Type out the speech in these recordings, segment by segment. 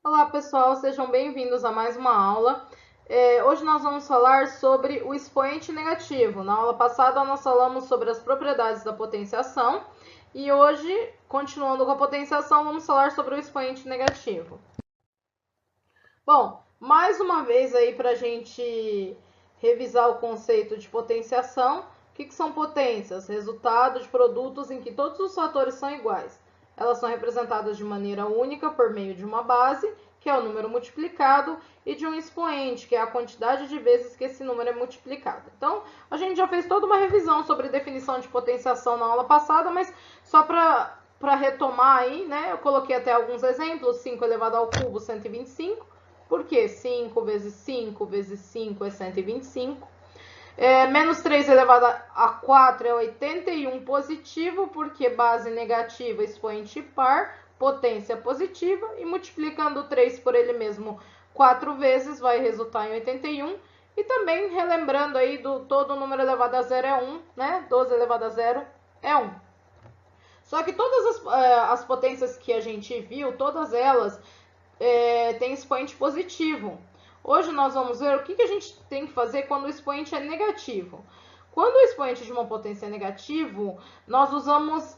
Olá pessoal, sejam bem-vindos a mais uma aula. Hoje nós vamos falar sobre o expoente negativo. Na aula passada nós falamos sobre as propriedades da potenciação e hoje, continuando com a potenciação, vamos falar sobre o expoente negativo. Bom, mais uma vez aí para a gente revisar o conceito de potenciação. O que são potências? Resultado de produtos em que todos os fatores são iguais. Elas são representadas de maneira única por meio de uma base, que é o número multiplicado, e de um expoente, que é a quantidade de vezes que esse número é multiplicado. Então, a gente já fez toda uma revisão sobre definição de potenciação na aula passada, mas só para retomar aí, né, eu coloquei até alguns exemplos. 5 elevado ao cubo, 125. Por quê? 5 vezes 5 vezes 5 é 125. Menos 3 elevado a 4 é 81 positivo, porque base negativa, expoente par, potência positiva, e multiplicando 3 por ele mesmo 4 vezes vai resultar em 81. E também relembrando aí do todo número elevado a zero é 1, né? 12 elevado a zero é 1. Só que todas as potências que a gente viu, todas elas têm expoente positivo. Hoje nós vamos ver o que a gente tem que fazer quando o expoente é negativo. Quando o expoente de uma potência é negativo, nós usamos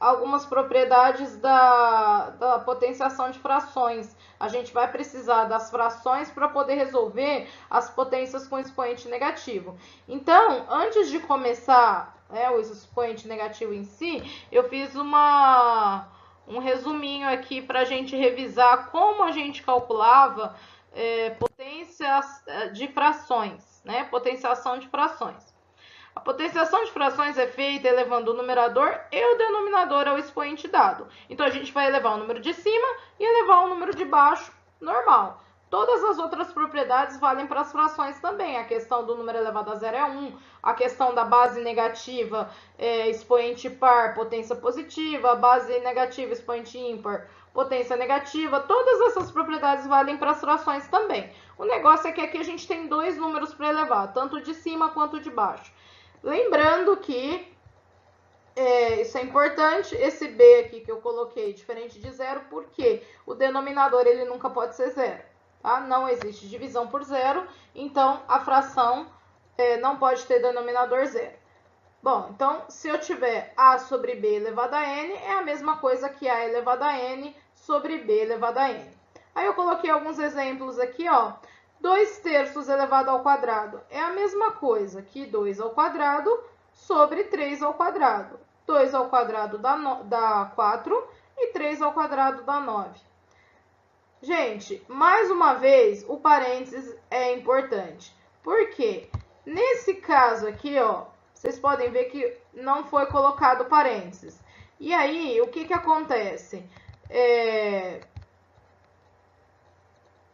algumas propriedades da potenciação de frações. A gente vai precisar das frações para poder resolver as potências com expoente negativo. Então, antes de começar o expoente negativo em si, eu fiz um resuminho aqui para a gente revisar como a gente calculava potências de frações, né? Potenciação de frações. A potenciação de frações é feita elevando o numerador e o denominador ao expoente dado. Então, a gente vai elevar o número de cima e elevar o número de baixo normal. Todas as outras propriedades valem para as frações também. A questão do número elevado a zero é 1, a questão da base negativa, expoente par, potência positiva, a base negativa, expoente ímpar, potência negativa. Todas essas propriedades valem para as frações também. O negócio é que aqui a gente tem dois números para elevar, tanto de cima quanto de baixo. Lembrando que isso é importante, esse b aqui que eu coloquei diferente de zero, porque o denominador ele nunca pode ser zero. Tá? Não existe divisão por zero, então a fração não pode ter denominador zero. Bom, então se eu tiver a sobre b elevado a n, é a mesma coisa que a elevado a n sobre b elevado a n. Aí eu coloquei alguns exemplos aqui, ó. 2 terços elevado ao quadrado é a mesma coisa que 2 ao quadrado sobre 3 ao quadrado. 2 ao quadrado dá 4 e 3 ao quadrado dá 9. Gente, mais uma vez, o parênteses é importante. Por quê? Nesse caso aqui, ó, vocês podem ver que não foi colocado parênteses. E aí, o que acontece?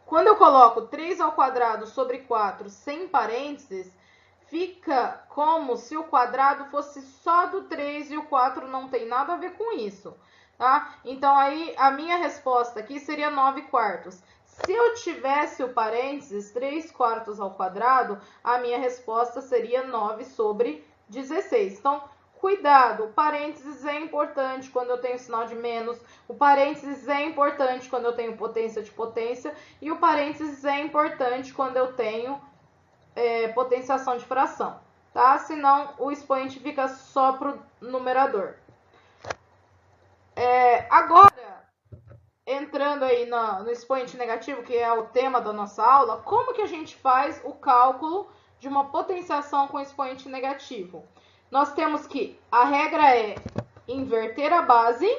Quando eu coloco 3 ao quadrado sobre 4 sem parênteses, fica como se o quadrado fosse só do 3 e o 4 não tem nada a ver com isso. Tá? Então, aí, a minha resposta aqui seria 9 quartos. Se eu tivesse o parênteses 3 quartos ao quadrado, a minha resposta seria 9 sobre 16. Então, cuidado, o parênteses é importante quando eu tenho sinal de menos, o parênteses é importante quando eu tenho potência de potência, e o parênteses é importante quando eu tenho potenciação de fração, tá? Senão o expoente fica só para o numerador. Agora, entrando aí no expoente negativo, que é o tema da nossa aula, como que a gente faz o cálculo de uma potenciação com expoente negativo? Nós temos que, a regra é inverter a base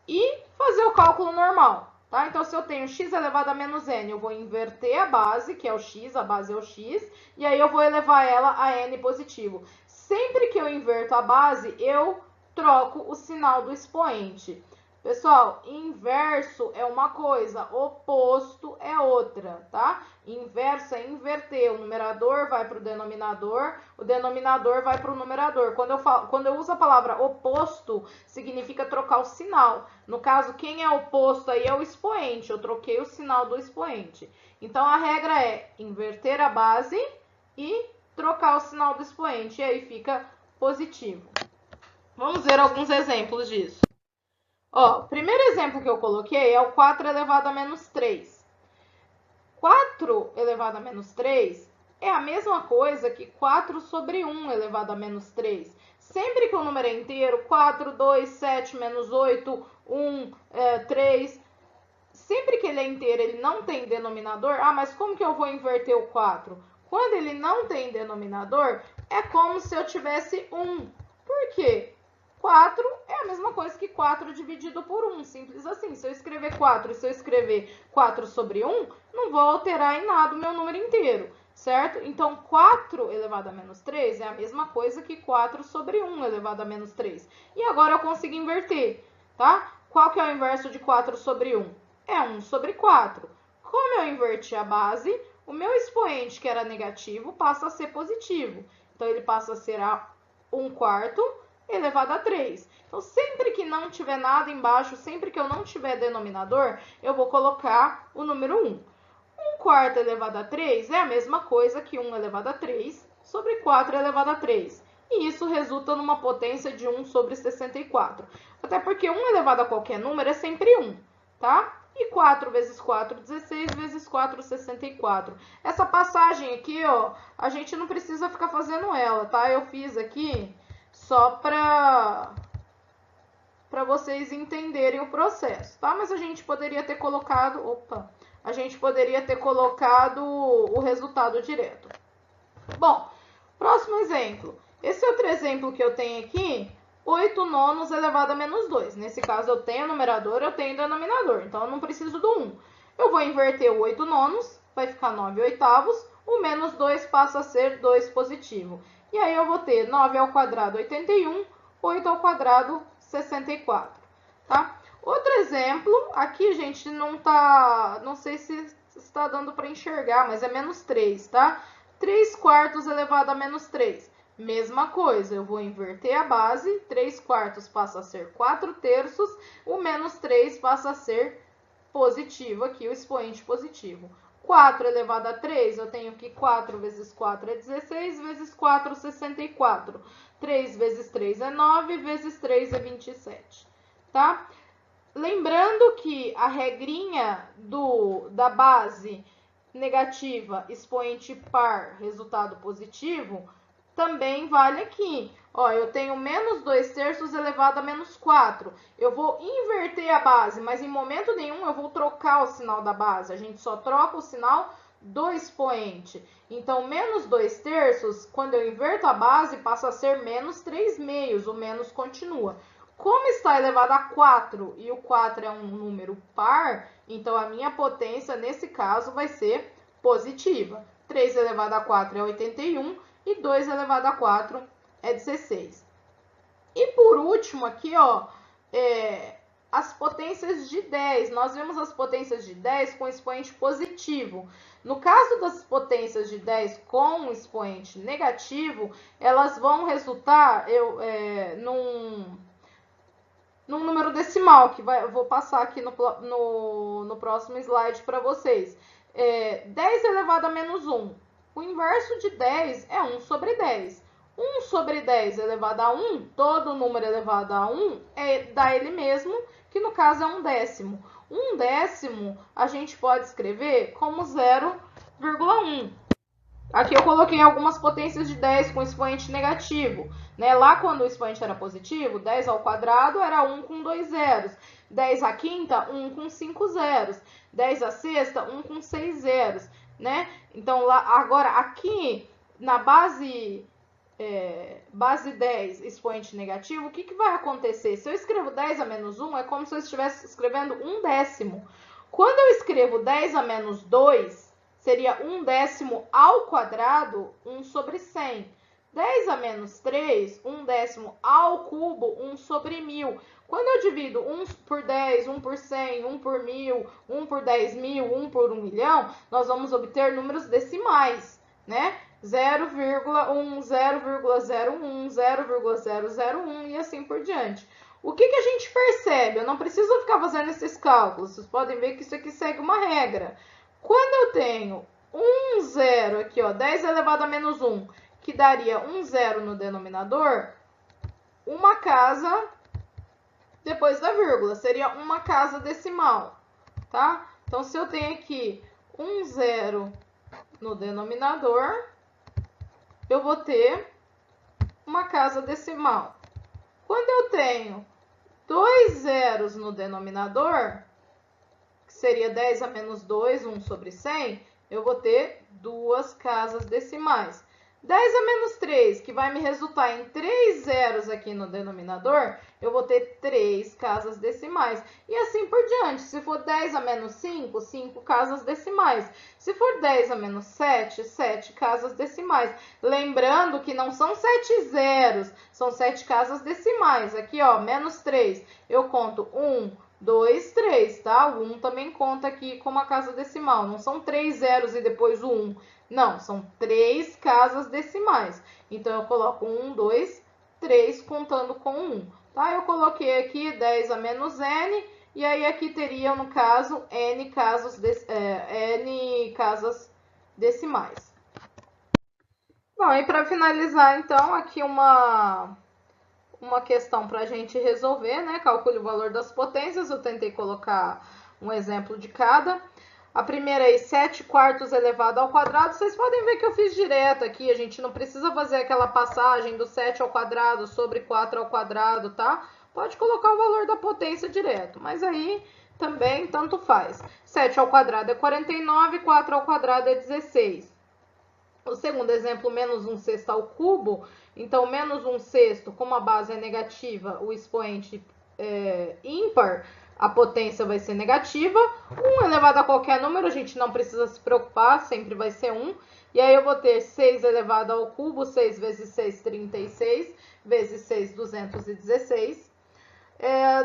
e fazer o cálculo normal, tá? Então, se eu tenho x elevado a menos n, eu vou inverter a base, que é o x, a base é o x, e aí eu vou elevar ela a n positivo. Sempre que eu inverto a base, eu troco o sinal do expoente. Pessoal, inverso é uma coisa, oposto é outra, tá? Inverso é inverter, o numerador vai para o denominador vai para o numerador. Quando eu uso a palavra oposto, significa trocar o sinal. No caso, quem é oposto aí é o expoente, eu troquei o sinal do expoente. Então, a regra é inverter a base e trocar o sinal do expoente, e aí fica positivo. Vamos ver alguns exemplos disso. Ó, o primeiro exemplo que eu coloquei é o 4 elevado a menos 3. 4 elevado a menos 3 é a mesma coisa que 4 sobre 1 elevado a menos 3. Sempre que o número é inteiro, 4, 2, 7, menos 8, 1, 3... Sempre que ele é inteiro, ele não tem denominador. Ah, mas como que eu vou inverter o 4? Quando ele não tem denominador, é como se eu tivesse 1. Por quê? 4 é a mesma coisa que 4 dividido por 1. Simples assim. Se eu escrever 4 e se eu escrever 4 sobre 1, não vou alterar em nada o meu número inteiro, certo? Então, 4 elevado a menos 3 é a mesma coisa que 4 sobre 1 elevado a menos 3. E agora eu consigo inverter, tá? Qual que é o inverso de 4 sobre 1? É 1 sobre 4. Como eu inverti a base, o meu expoente, que era negativo, passa a ser positivo. Então, ele passa a ser a 1/4 elevado a 3. Então, sempre que não tiver nada embaixo, sempre que eu não tiver denominador, eu vou colocar o número 1. 1/4 elevado a 3 é a mesma coisa que 1 elevado a 3 sobre 4 elevado a 3. E isso resulta numa potência de 1 sobre 64. Até porque 1 elevado a qualquer número é sempre 1, tá? E 4 vezes 4, 16, vezes 4, 64. Essa passagem aqui, ó, a gente não precisa ficar fazendo ela, tá? Eu fiz aqui só para vocês entenderem o processo, tá? Mas a gente poderia ter colocado, o resultado direto. Bom, próximo exemplo. Esse outro exemplo que eu tenho aqui, 8 nonos elevado a menos 2. Nesse caso, eu tenho numerador, eu tenho denominador. Então, eu não preciso do 1. Eu vou inverter o 8 nonos, vai ficar 9 oitavos. O menos 2 passa a ser 2 positivo. E aí, eu vou ter 9 ao quadrado, 81. 8 ao quadrado, 64. Tá? Outro exemplo, aqui, gente, não sei se está dando para enxergar, mas é menos 3, tá? 3/4 elevado a menos 3. Mesma coisa, eu vou inverter a base, 3/4 passa a ser 4/3, o menos 3 passa a ser positivo aqui, o expoente positivo. 4 elevado a 3, eu tenho que 4 vezes 4 é 16, vezes 4, 64. 3 vezes 3 é 9, vezes 3 é 27, tá? Lembrando que a regrinha da base negativa, expoente par, resultado positivo, também vale aqui. Ó, eu tenho menos 2/3 elevado a menos 4. Eu vou inverter a base, mas em momento nenhum eu vou trocar o sinal da base. A gente só troca o sinal do expoente. Então, menos 2/3, quando eu inverto a base, passa a ser menos 3/2. O menos continua. Como está elevado a 4 e o 4 é um número par, então a minha potência, nesse caso, vai ser positiva. 3 elevado a 4 é 81 e 2 elevado a 4 é 16. E por último aqui, ó, as potências de 10. Nós vemos as potências de 10 com expoente positivo. No caso das potências de 10 com expoente negativo, elas vão resultar num número decimal, que eu vou passar aqui no próximo slide para vocês. 10 elevado a menos 1. O inverso de 10 é 1 sobre 10. 1 sobre 10 elevado a 1, todo número elevado a 1 dá ele mesmo, que no caso é 1/10. 1/10 a gente pode escrever como 0,1. Aqui eu coloquei algumas potências de 10 com expoente negativo. Né? Lá quando o expoente era positivo, 10 ao quadrado era 1 com 2 zeros. 10 à quinta, 1 com 5 zeros. 10 à sexta, 1 com 6 zeros. Né? Então, agora aqui na base 10, expoente negativo, o que vai acontecer? Se eu escrevo 10 a menos 1, é como se eu estivesse escrevendo 1/10. Quando eu escrevo 10 a menos 2, seria 1/10 ao quadrado, 1 sobre 100. 10 a menos 3, 1/10 ao cubo, 1 sobre 1000. Quando eu divido 1 por 10, 1 por 100, 1 por 1000, 1 por 10.000, 1 por 1 milhão, nós vamos obter números decimais, né? 0,1, 0,01, 0,001 e assim por diante. O que a gente percebe? Eu não preciso ficar fazendo esses cálculos. Vocês podem ver que isso aqui segue uma regra. Quando eu tenho um zero aqui, ó, 10 elevado a menos 1, que daria um zero no denominador, uma casa depois da vírgula. Seria uma casa decimal, tá? Então, se eu tenho aqui um zero no denominador, eu vou ter uma casa decimal. Quando eu tenho 2 zeros no denominador, que seria 10 a menos 2, 1 sobre 100, eu vou ter duas casas decimais. 10 a menos 3, que vai me resultar em 3 zeros aqui no denominador, eu vou ter 3 casas decimais. E assim por diante. Se for 10 a menos 5, 5 casas decimais. Se for 10 a menos 7, 7 casas decimais. Lembrando que não são 7 zeros, são 7 casas decimais. Aqui, ó, menos 3, eu conto 1, 2, 3, tá? O 1 também conta aqui como a casa decimal. Não são 3 zeros e depois o 1. Não, são 3 casas decimais. Então, eu coloco 1, 2, 3 contando com 1. Tá? Eu coloquei aqui 10 a menos n. E aí, aqui teria, no caso, n casas decimais. Bom, e para finalizar, então, aqui uma questão para a gente resolver, né? Calcule o valor das potências. Eu tentei colocar um exemplo de cada. A primeira aí, 7 quartos elevado ao quadrado. Vocês podem ver que eu fiz direto aqui. A gente não precisa fazer aquela passagem do 7 ao quadrado sobre 4 ao quadrado, tá? Pode colocar o valor da potência direto, mas aí também tanto faz. 7 ao quadrado é 49, 4 ao quadrado é 16. O segundo exemplo, menos 1 sexto ao cubo. Então, menos 1 sexto, como a base é negativa, o expoente é ímpar, a potência vai ser negativa. 1 elevado a qualquer número, a gente não precisa se preocupar, sempre vai ser 1. E aí eu vou ter 6 elevado ao cubo, 6 vezes 6, 36, vezes 6, 216.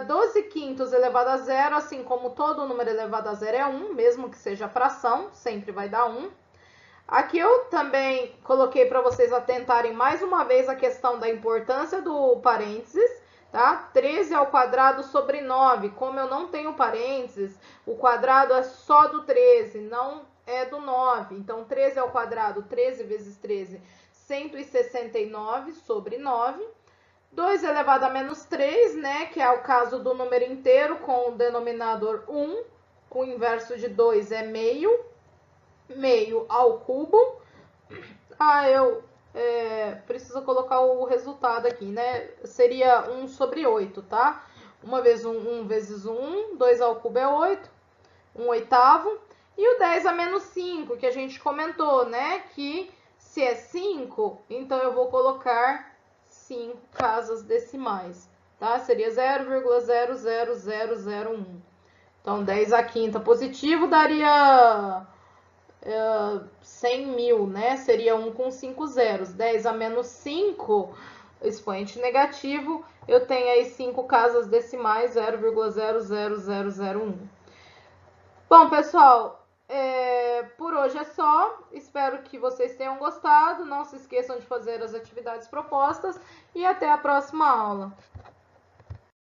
12 quintos elevado a zero, assim como todo número elevado a zero é 1, mesmo que seja fração, sempre vai dar 1. Aqui eu também coloquei para vocês atentarem mais uma vez a questão da importância do parênteses, tá? 13 ao quadrado sobre 9. Como eu não tenho parênteses, o quadrado é só do 13, não é do 9. Então, 13 ao quadrado, 13 vezes 13, 169 sobre 9. 2 elevado a menos 3, né? Que é o caso do número inteiro com o denominador 1. O inverso de 2 é meio. Meio ao cubo. Eu preciso colocar o resultado aqui, né? Seria 1 sobre 8, tá? 1 vezes 1 vezes 1, 2 ao cubo é 8, 1 oitavo. E o 10 a menos 5, que a gente comentou, né? Que se é 5, então eu vou colocar 5 casas decimais, tá? Seria 0,00001. Então, 10 à quinta positivo daria 100 mil, né? Seria 1 com 5 zeros. 10 a menos 5, expoente negativo, eu tenho aí 5 casas decimais, 0,00001. Bom, pessoal, por hoje é só. Espero que vocês tenham gostado. Não se esqueçam de fazer as atividades propostas e até a próxima aula.